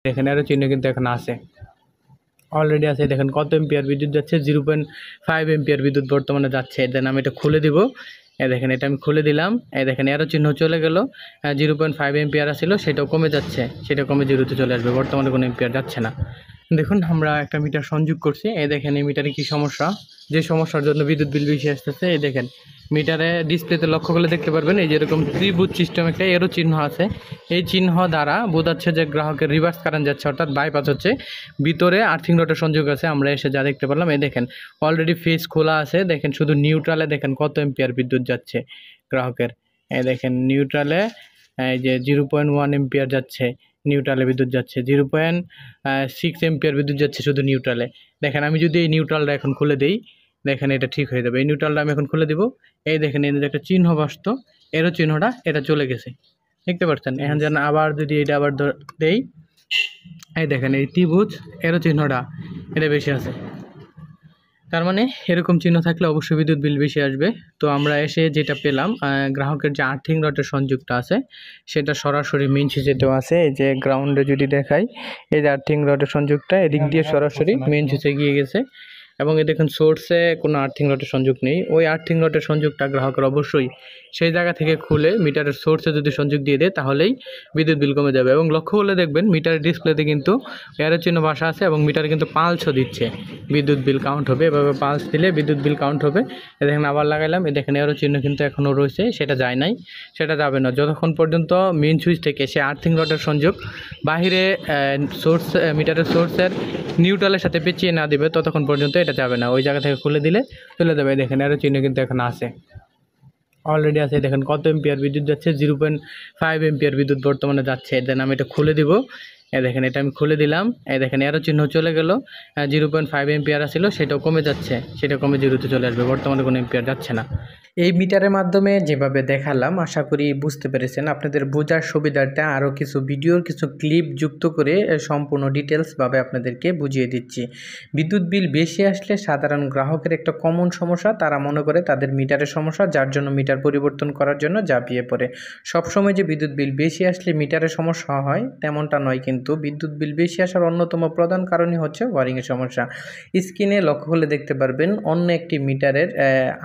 দেখেন এরও চিহ্ন কিন্তু এখন আছে, অলরেডি আছে। দেখেন কত এম্পিয়ার বিদ্যুৎ যাচ্ছে, 0.5 এম্পিয়ার বিদ্যুৎ বর্তমানে যাচ্ছে। দেন আমি এটা খুলে দিব, দেখেন এটা আমি খুলে দিলাম, দেখেন এরও চিহ্ন চলে গেল। 0.5 এম্পিয়ার ছিল, সেটাও কমে যাচ্ছে, সেটা কমে জিরোতে চলে আসবে, বর্তমানে কোনো এম্পিয়ার যাচ্ছে না। দেখুন আমরা একটা মিটার সংযোগ করছি, দেখেন এই মিটারে কি সমস্যা, যে সমস্যার জন্য বিদ্যুৎ বিল বেশি আসতেছে। দেখেন মিটারে ডিসপ্লেতে লক্ষ্য করলে দেখতে পারবেন, এই যেরকম ত্রিভুজ সিস্টেম একটা এরও চিহ্ন আছে। এই চিহ্ন দ্বারা বোঝাচ্ছে যে গ্রাহকের রিভার্স কারেন্ট যাচ্ছে, অর্থাৎ বাইপাস হচ্ছে। ভিতরে আর্থিং রডের সংযোগ আছে, আমরা এসে যা দেখতে পারলাম, দেখেন অলরেডি ফেজ খোলা আছে। দেখেন শুধু নিউট্রালে দেখেন কত এম্পিয়ার বিদ্যুৎ যাচ্ছে গ্রাহকের। দেখেন নিউট্রালে এই যে 0.1 এম্পিয়ার যাচ্ছে, নিউট্রালে বিদ্যুৎ যাচ্ছে। 0.6 এম্পিয়ার বিদ্যুৎ যাচ্ছে শুধু নিউট্রালে। দেখেন আমি যদি এই নিউট্রালটা এখন খুলে দিই, দেখেন এটা ঠিক হয়ে যাবে। এই নিউট্রালটা আমি এখন খুলে দিব, দেখেন এর একটা চিহ্ন বসত, এরও চিহ্নটা এটা চলে গেছে, দেখতে পাচ্ছেন। এখন যেন আবার যদি এটা আবার দেই, দেখেন এই ত্রিভুজ এরও চিহ্নটা এটা বেশি আছে। তার মানে এরকম চিহ্ন থাকলে অবশ্যই বিদ্যুৎ বিল বেশি আসবে। তো আমরা এসে যেটা পেলাম, গ্রাহকের যে আর্থিং রডের সংযোগটা আছে সেটা সরাসরি মেইন সুইচে দেওয়া আছে। এই যে গ্রাউন্ডে যদি দেখাই, এই যে আর্থিং রডের সংযোগটা এদিক দিয়ে সরাসরি মেইন সুইচে গিয়ে গেছে, এবং দেখুন সোর্সে কোনো আর্থিং রডের সংযোগ নেই। ওই আর্থিং রডের সংযোগটা গ্রাহকের অবশ্যই সেই জায়গা থেকে খুলে মিটারের সোর্সে যদি সংযোগ দিয়ে দেয়, তাহলেই বিদ্যুৎ বিল কমে যাবে। এবং লক্ষ্য করলে দেখবেন মিটারের ডিসপ্লেতে কিন্তু এরও চিহ্ন ভাষা আছে, এবং মিটারে কিন্তু পালসও দিচ্ছে, বিদ্যুৎ বিল কাউন্ট হবে। এভাবে পালস দিলে বিদ্যুৎ বিল কাউন্ট হবে। দেখেন আবার লাগাইলাম, দেখেন এরও চিহ্ন কিন্তু এখনও রয়েছে, সেটা যায় নাই, সেটা যাবে না যতক্ষণ পর্যন্ত মেইন সুইচ থেকে সে আর্থিং রডের সংযোগ বাহিরে সোর্স মিটারের সোর্সের নিউট্রালের সাথে পেঁচিয়ে না দিবে, ততক্ষণ পর্যন্ত এটা যাবে না। ওই জায়গা থেকে খুলে দিলে চলে যাবে। দেখেন এরও চিহ্ন কিন্তু এখন আছে, অলরেডি আছে। দেখেন কত এম্পিয়ার বিদ্যুৎ যাচ্ছে, 0.5 এম্পিয়ার বিদ্যুৎ বর্তমানে যাচ্ছে। দেন আমি এটা খুলে দিব, দেখেন এটা আমি খুলে দিলাম, দেখেন এরও চিহ্ন চলে গেল। 0.5 এম্পিয়ার ছিল, সেটাও কমে যাচ্ছে, সেটা কমে জিরোতে চলে আসবে, বর্তমানে কোনো এম্পিয়ার যাচ্ছে না। এই মিটারের মাধ্যমে যেভাবে দেখালাম, আশা করি বুঝতে পেরেছেন। আপনাদের বোঝার সুবিধার্থে আরও কিছু ভিডিওর কিছু ক্লিপ যুক্ত করে সম্পূর্ণ ডিটেলসভাবে আপনাদেরকে বুঝিয়ে দিচ্ছি। বিদ্যুৎ বিল বেশি আসলে সাধারণ গ্রাহকের একটা কমন সমস্যা, তারা মনে করে তাদের মিটারের সমস্যা, যার জন্য মিটার পরিবর্তন করার জন্য ঝাঁপিয়ে পড়ে। সবসময় যে বিদ্যুৎ বিল বেশি আসলে মিটারের সমস্যা হয় তেমনটা নয়, কিন্তু বিদ্যুৎ বিল বেশি আসার অন্যতম প্রধান কারণই হচ্ছে ওয়ারিংয়ের সমস্যা। স্ক্রিনে লক্ষ্য করলে দেখতে পারবেন অন্য একটি মিটারের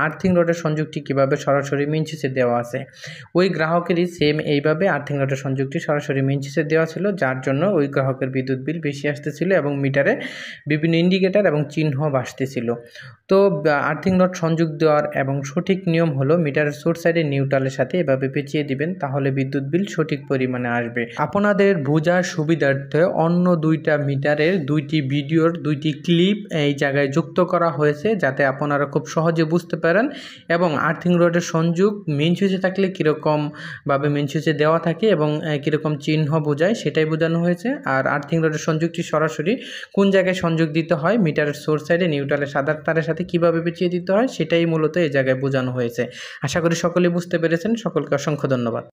আর্থিং রডের সংযোগটি কীভাবে সরাসরি মেইন সুইচে দেওয়া আছে। ওই গ্রাহকেরই সেম এইভাবে আর্থিং রডের সংযোগটি সরাসরি মেইন সুইচে দেওয়া ছিল, যার জন্য ওই গ্রাহকের বিদ্যুৎ বিল বেশি আসতেছিল এবং মিটারে বিভিন্ন ইন্ডিকেটার এবং চিহ্ন ভাসতেছিল। তো আর্থিং রড সংযোগ দেওয়ার এবং সঠিক নিয়ম হলো মিটারের সোর্স সাইডে নিউট্রালের সাথে এভাবে পেঁচিয়ে দিবেন, তাহলে বিদ্যুৎ বিল সঠিক পরিমাণে আসবে। আপনাদের বোঝার সুবিধার্থে অন্য দুইটা মিটারের দুইটি ভিডিওর দুইটি ক্লিপ এই জায়গায় যুক্ত করা হয়েছে, যাতে আপনারা খুব সহজে বুঝতে পারেন। এবং আর্থিং রডের সংযোগ মেইন সুইচে থাকলে কীরকমভাবে মেইন সুইচে দেওয়া থাকে এবং কীরকম চিহ্ন বোঝায় সেটাই বোঝানো হয়েছে। আর আর্থিং রডের সংযোগটি সরাসরি কোন জায়গায় সংযোগ দিতে হয়, মিটারের সোর্স সাইডে নিউট্রালের সাদা তারের সাথে কীভাবে পেঁচিয়ে দিতে হয়, সেটাই মূলত এই জায়গায় বোঝানো হয়েছে। আশা করি সকলেই বুঝতে পেরেছেন। সকলকে অসংখ্য ধন্যবাদ।